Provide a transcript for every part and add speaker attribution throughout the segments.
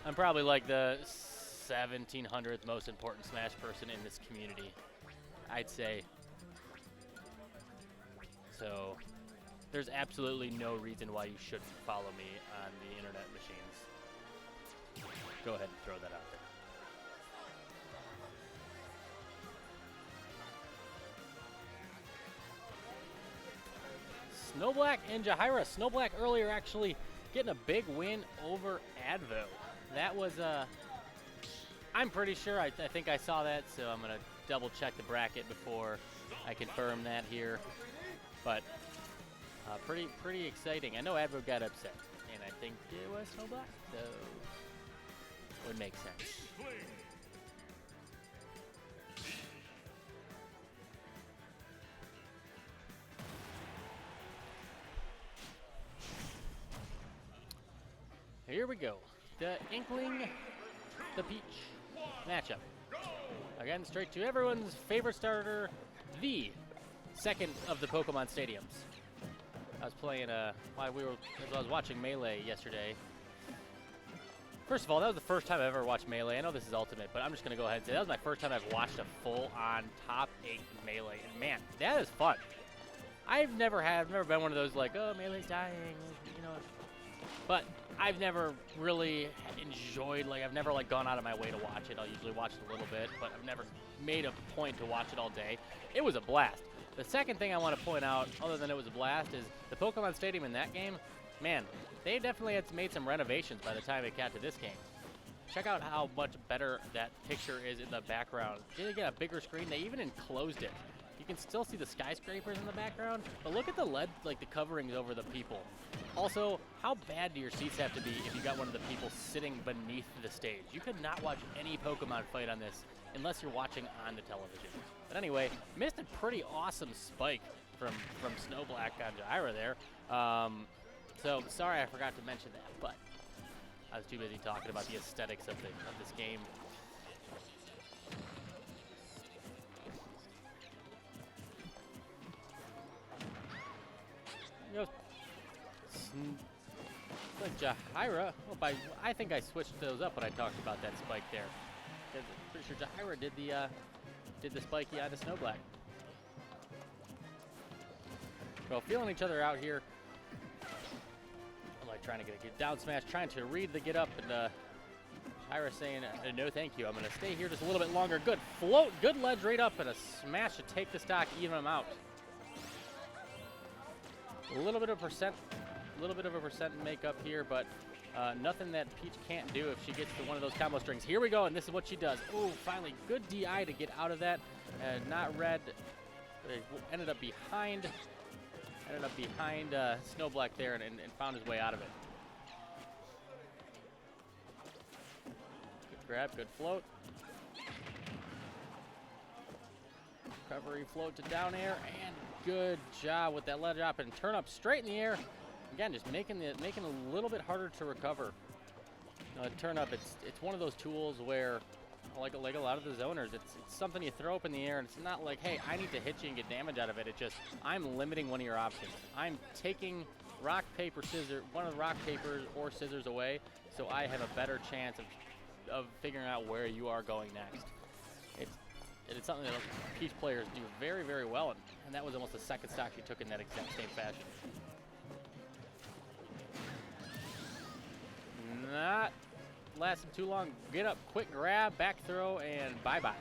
Speaker 1: I'm probably like the 1700th most important Smash person in this community, I'd say. So there's absolutely no reason why you shouldn't follow me on the internet machines. Go ahead and throw that out there. Snowblack and Jahaira. Snowblack earlier actually getting a big win over Advo. That was, I'm pretty sure, I think I saw that, so I'm going to double check the bracket before I confirm that here. But pretty exciting. I know Advo got upset, and I think it was Snowblack, so would make sense. Here we go. The Inkling, the Peach matchup. Again, straight to everyone's favorite starter, the second of the Pokemon Stadiums. I was playing, as I was watching Melee yesterday. First of all, that was the first time I've ever watched Melee. I know this is Ultimate, but I'm just going to go ahead and say that was my first time I've watched a full-on top 8 Melee. And man, that is fun. I've never been one of those like, oh, Melee's dying, you know. But I've never really enjoyed, like, I've never, like, gone out of my way to watch it. I'll usually watch it a little bit, but I've never made a point to watch it all day. It was a blast. The second thing I want to point out, other than it was a blast, is the Pokemon Stadium in that game. Man, they definitely had made some renovations by the time it got to this game. Check out how much better that picture is in the background. They get a bigger screen. They even enclosed it. You can still see the skyscrapers in the background, but look at the LED, like the coverings over the people. Also, how bad do your seats have to be if you got one of the people sitting beneath the stage? You could not watch any Pokemon fight on this unless you're watching on the television. But anyway, missed a pretty awesome spike from Snowblack on Jahaira there. So sorry I forgot to mention that, but I was too busy talking about the aesthetics of this game. Like Jahaira, well, I think I switched those up when I talked about that spike there. I'm pretty sure Jahaira did the spiky on the Snowblack. Well, feeling each other out here. I'm like trying to get a down smash, trying to read the get up, and Jahaira saying no thank you. I'm gonna stay here just a little bit longer. Good float, good ledge right up, and a smash to take the stock, even him out. A little bit of a percent makeup here, but nothing that Peach can't do if she gets to one of those combo strings. Here we go, and this is what she does. Oh, finally, good DI to get out of that. Not red. Ended up behind Snowblack there and found his way out of it. Good grab, good float. Recovery float to down air, and good job with that ledge drop and turn up straight in the air. Again, just making it a little bit harder to recover. Turn up, it's one of those tools where, like a lot of the zoners, it's something you throw up in the air, and it's not like, hey, I need to hit you and get damage out of it. It's just, I'm limiting one of your options. I'm taking rock, paper, scissors, one of the rock, paper, or scissors away, so I have a better chance of figuring out where you are going next. It's something that Peach players do very, very well, and that was almost the second stock she took in that exact same fashion. Not lasting too long. Get up, quick grab, back throw, and bye-bye.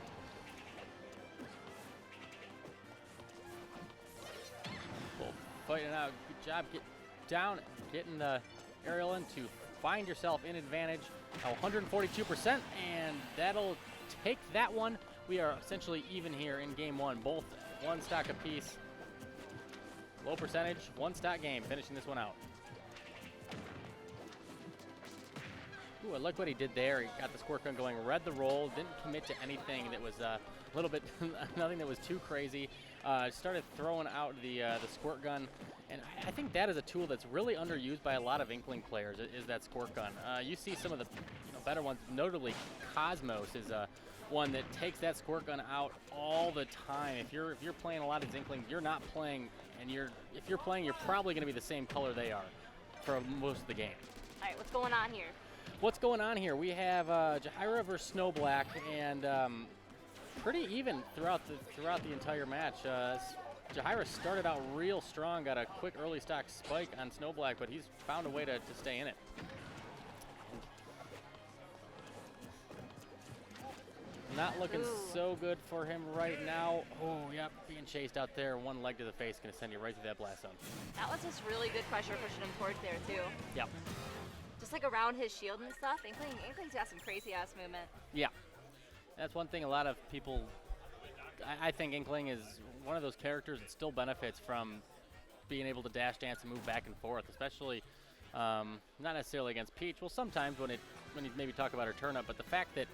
Speaker 1: Both fighting out. Good job. Get down, getting the aerial in to find yourself in advantage. 142%, and that'll take that one. We are essentially even here in game one. Both one stock apiece. Low percentage, one stock game, finishing this one out. Ooh, I like what he did there. He got the squirt gun going, read the roll, didn't commit to anything that was a little bit, nothing that was too crazy. Started throwing out the squirt gun, and I think that is a tool that's really underused by a lot of Inkling players, is that squirt gun. You see some of the better ones, notably Cosmos is one that takes that squirt gun out all the time. If you're playing a lot of Inklings, you're not playing, and if you're playing, you're probably going to be the same color they are for most of the game.
Speaker 2: All right, what's going on here?
Speaker 1: what's going on here? We have Jahaira versus snowblack, and pretty even throughout the entire match. Jahaira started out real strong, got a quick early stock spike on snowblack, but he's found a way to stay in it. Not looking so good for him right now. Oh, yep, being chased out there. One leg to the face, going to send you right through that blast zone.
Speaker 2: That was just really good pressure pushing him towards there, too.
Speaker 1: Yep.
Speaker 2: Just like around his shield and stuff. Inkling's got some crazy-ass movement.
Speaker 1: Yeah. That's one thing a lot of people... I think Inkling is one of those characters that still benefits from being able to dash dance and move back and forth, especially not necessarily against Peach. Well, sometimes when he's maybe talk about her turn-up, but the fact that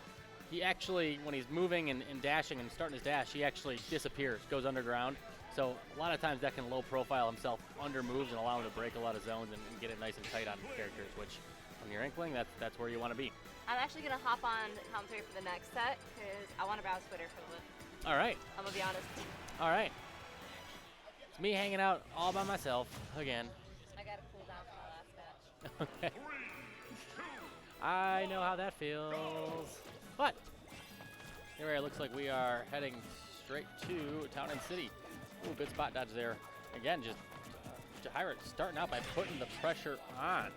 Speaker 1: he actually, when he's moving and dashing and starting his dash, he actually disappears, goes underground. So a lot of times that can low profile himself under moves and allow him to break a lot of zones and get it nice and tight on characters, which when you're Inkling, that's where you want to be.
Speaker 2: I'm actually going to hop on commentary for the next set because I want to browse Twitter for a little.
Speaker 1: All right.
Speaker 2: I'm going to be honest.
Speaker 1: All right. It's me hanging out all by myself again.
Speaker 2: I got to cool down for my last match.
Speaker 1: Okay. I know how that feels. But here it looks like we are heading straight to Town and City. Ooh, good spot dodge there. Again, just Jahaira starting out by putting the pressure on.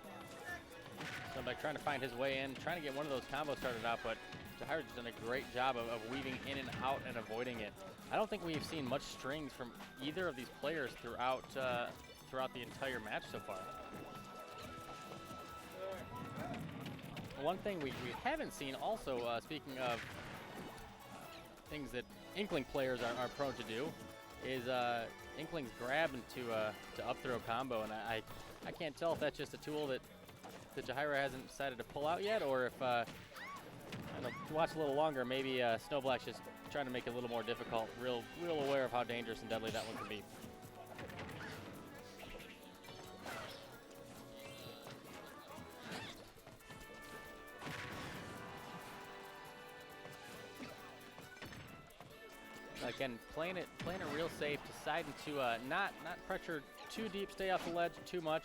Speaker 1: So like trying to find his way in, trying to get one of those combos started out, but Jahaira's done a great job of weaving in and out and avoiding it. I don't think we've seen much strings from either of these players throughout the entire match so far. One thing we haven't seen also, speaking of things that Inkling players are prone to do, is Inkling's grab into to up throw combo, and I can't tell if that's just a tool that Jahaira hasn't decided to pull out yet, or if I don't know, watch a little longer, maybe snowblack's just trying to make it a little more difficult. Real aware of how dangerous and deadly that one can be. Again, playing it real safe, deciding to not pressure too deep, stay off the ledge too much.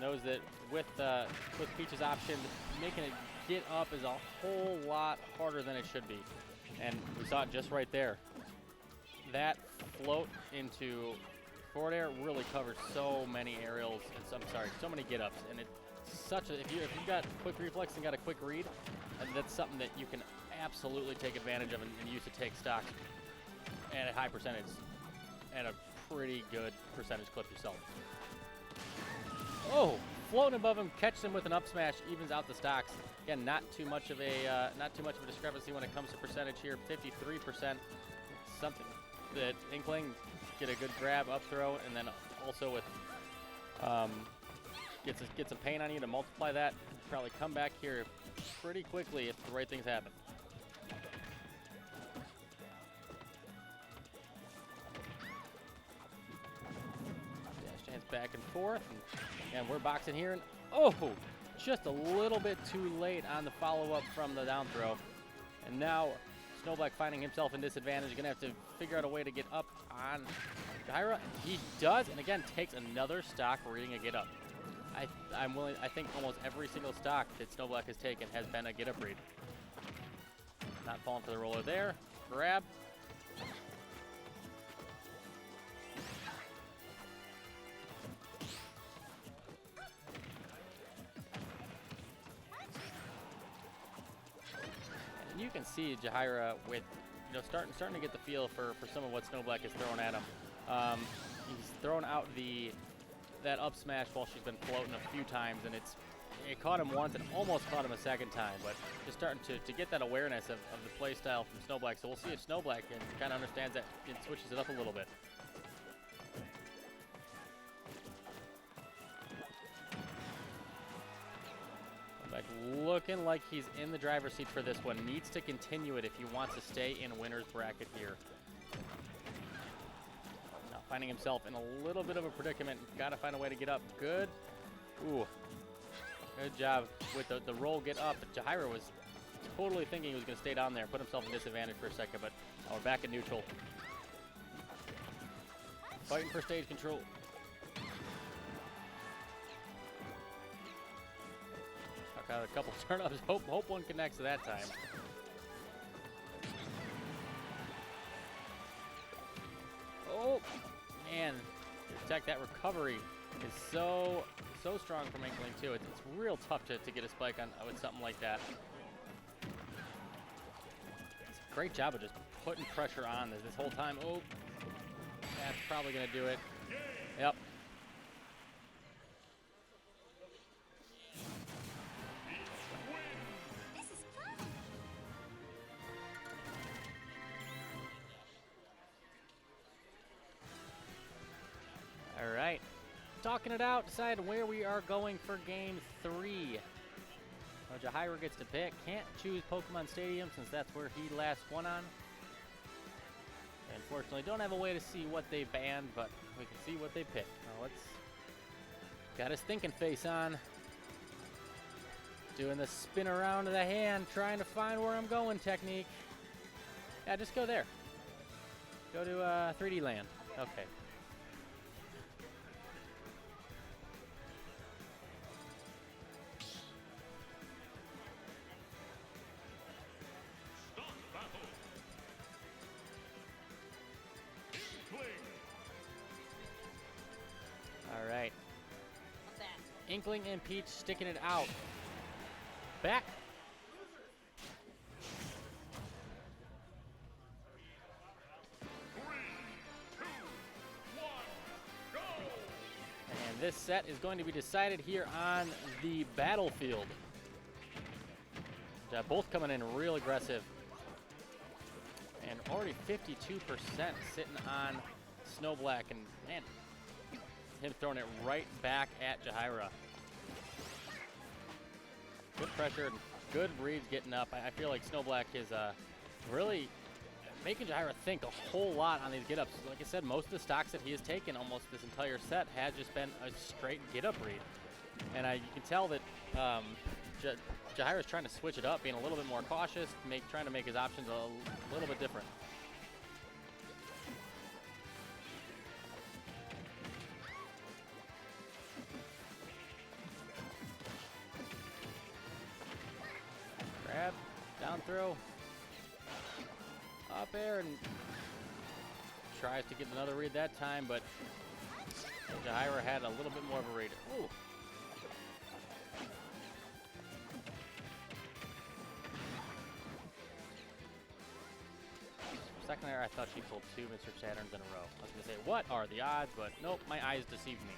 Speaker 1: Knows that with Peach's option, making it get up is a whole lot harder than it should be. And we saw it just right there. That float into forward air really covers so many aerials, and so many get-ups. And it's such a, if you've got quick reflex and got a quick read, and that's something that you can absolutely take advantage of and use to take stock at a high percentage and a pretty good percentage clip yourself. Oh, floating above him, catches him with an up smash, evens out the stocks. Again, not too much of a discrepancy when it comes to percentage here. 53%, something that Inkling get a good grab, up throw, and then also with get some pain on you to multiply that. Probably come back here pretty quickly if the right things happen. Dash dance back and forth, and we're boxing here, and oh, just a little bit too late on the follow-up from the down throw. And now snowblack finding himself in disadvantage, gonna have to figure out a way to get up on Jahaira, and he does, and again takes another stock reading a get up. I think almost every single stock that snowblack has taken has been a get up read. Not falling for the roller there. Grab. And you can see Jahaira with, starting to get the feel for some of what snowblack is throwing at him. He's thrown out that up smash while she's been floating a few times, and it caught him once and almost caught him a second time, but just starting to get that awareness of the play style from snowblack. So we'll see if snowblack kind of understands that and switches it up a little bit. Looking like he's in the driver's seat for this one. Needs to continue it if he wants to stay in winner's bracket here. Now finding himself in a little bit of a predicament. Got to find a way to get up. Good. Ooh. Good job with the roll get up. Jahaira was totally thinking he was going to stay down there. Put himself in disadvantage for a second, but now we're back in neutral. Fighting for stage control. Got a couple turn-ups. Hope one connects that time. Oh, man. Detect that recovery is so strong from Inkling, too. It's real tough to get a spike on with something like that. It's a great job of just putting pressure on this whole time. Oh, that's probably going to do it. Yep. All right. Talking it out, decide where we are going for game 3. Well, Jahaira gets to pick. Can't choose Pokemon Stadium since that's where he last won on. Unfortunately, don't have a way to see what they banned, but we can see what they picked. Now let's got his thinking face on. Doing the spin around of the hand, trying to find where I'm going technique. Yeah, just go there. Go to 3D land. Okay. All right. Inkling and Peach sticking it out. Back. And this set is going to be decided here on the battlefield. Both coming in real aggressive. And already 52% sitting on Snowblack, and man, him throwing it right back at Jahaira. Good pressure and good reads getting up. I feel like Snowblack is really making Jahaira think a whole lot on these get-ups. Like I said, most of the stocks that he has taken almost this entire set has just been a straight get-up read. And you can tell that Jahaira's trying to switch it up, being a little bit more cautious, trying to make his options a little bit different. Grab, down throw, up air, and tries to get another read that time, but Jahaira had a little bit more of a read. Ooh. Second there, I thought she pulled 2 Mr. Saturns in a row. I was going to say, what are the odds? But nope, my eyes deceived me.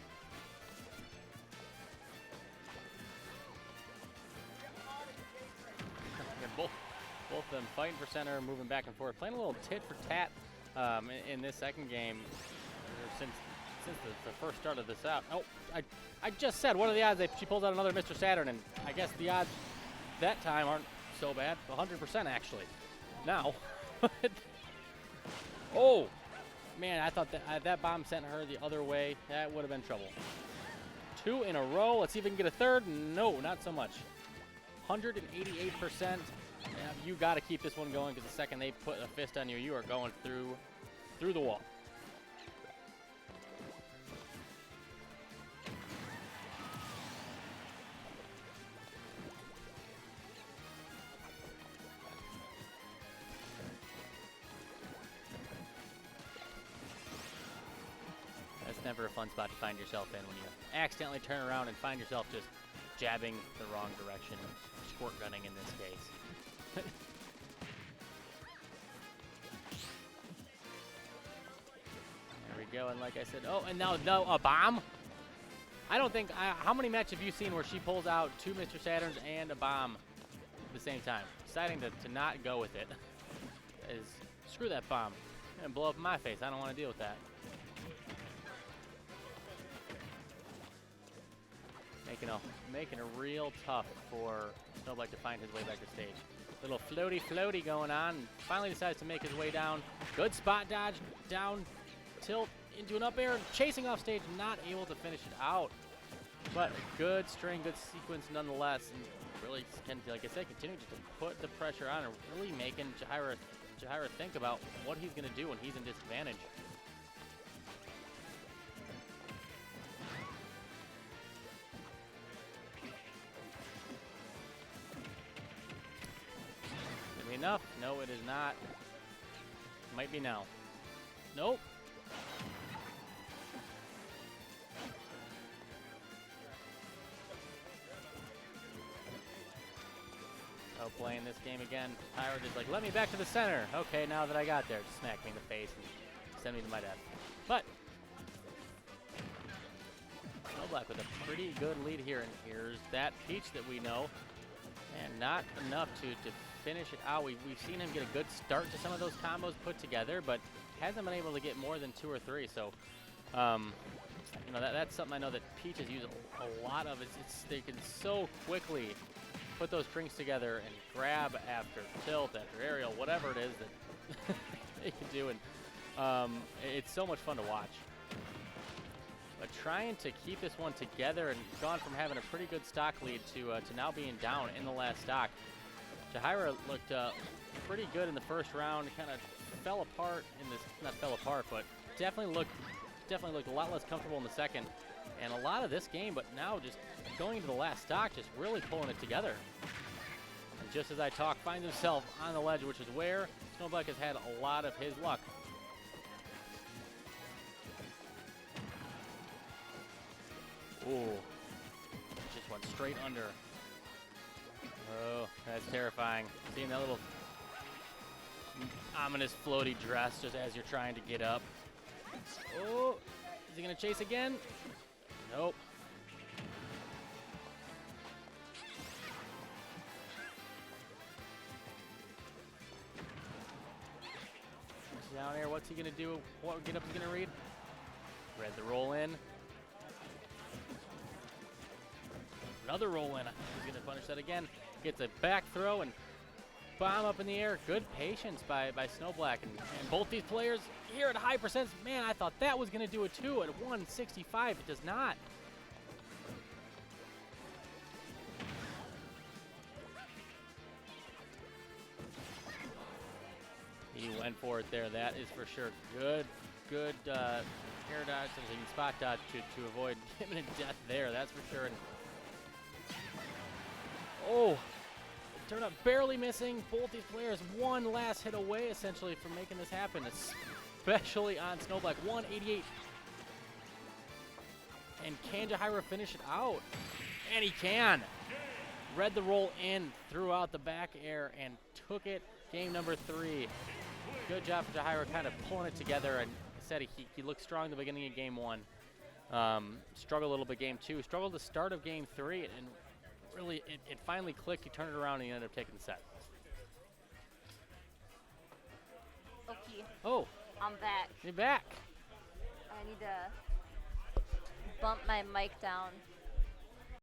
Speaker 1: Both of them fighting for center, moving back and forth, playing a little tit for tat in this second game since the first start of this out. Oh, I just said, what are the odds that she pulls out another Mr. Saturn? And I guess the odds that time aren't so bad. 100% actually. Now. Oh, man, I thought that bomb sent her the other way. That would have been trouble. 2 in a row. Let's see if we can get a third. No, not so much. 188%. You got to keep this one going because the second they put a fist on you, you are going through the wall. That's never a fun spot to find yourself in when you accidentally turn around and find yourself just jabbing the wrong direction, squirt gunning in this case. There we go, and like I said, oh, and now a bomb? I don't think, how many matches have you seen where she pulls out 2 Mr. Saturns and a bomb at the same time? Deciding to not go with it is, screw that bomb, and blow up in my face. I don't want to deal with that. Making it real tough for Snowblack to find his way back to stage. Little floaty going on. Finally decides to make his way down. Good spot dodge, down, tilt, into an up air, chasing off stage, not able to finish it out. But a good string, good sequence nonetheless. And really, like I said, continuing to put the pressure on and really making Jahaira think about what he's going to do when he's in disadvantage. enough? No, it is not. Might be now. Nope. Oh, playing this game again. Tyra just like, let me back to the center. Okay, now that I got there, just smack me in the face and send me to my death. But snowblack with a pretty good lead here, and here's that Peach that we know. And not enough to finish it out. We've seen him get a good start to some of those combos put together, but hasn't been able to get more than 2 or 3. So, you know, that's something I know that Peach has used a lot of. They can so quickly put those strings together and grab after tilt, after aerial, whatever it is that they can do. And it's so much fun to watch. But trying to keep this one together and gone from having a pretty good stock lead to now being down in the last stock. Jahaira looked pretty good in the first round. Kind of fell apart in this, not fell apart, but definitely looked a lot less comfortable in the second. And a lot of this game, but now just going into the last stock, just really pulling it together. And just as I talk, finds himself on the ledge, which is where snowblack has had a lot of his luck. Ooh, just went straight under. Oh, that's terrifying. Seeing that little ominous floaty dress just as you're trying to get up. Oh, is he gonna chase again? Nope. Down here, what's he gonna do? What get up is gonna read? Read the roll in. Another roll in. He's gonna punish that again. Gets a back throw and bomb up in the air. Good patience by snowblack. And both these players here at high percents. Man, I thought that was gonna do it too at 165. It does not. He went for it there. That is for sure. Good air dodge, something spot dodge to avoid imminent death there. That's for sure. And oh, turned out barely missing. Both these players one last hit away, essentially, from making this happen, especially on snowblack. 188. And can Jahaira finish it out? And he can. Read the roll in, threw out the back air, and took it. Game number 3. Good job for Jahaira kind of pulling it together. And I said he looked strong at the beginning of game 1. Struggled a little bit game 2. Struggled the start of game 3. And really, it finally clicked. He turned it around and he ended up taking the set.
Speaker 2: Okay.
Speaker 1: Oh.
Speaker 2: I'm back.
Speaker 1: You're back.
Speaker 2: I need to bump my mic down.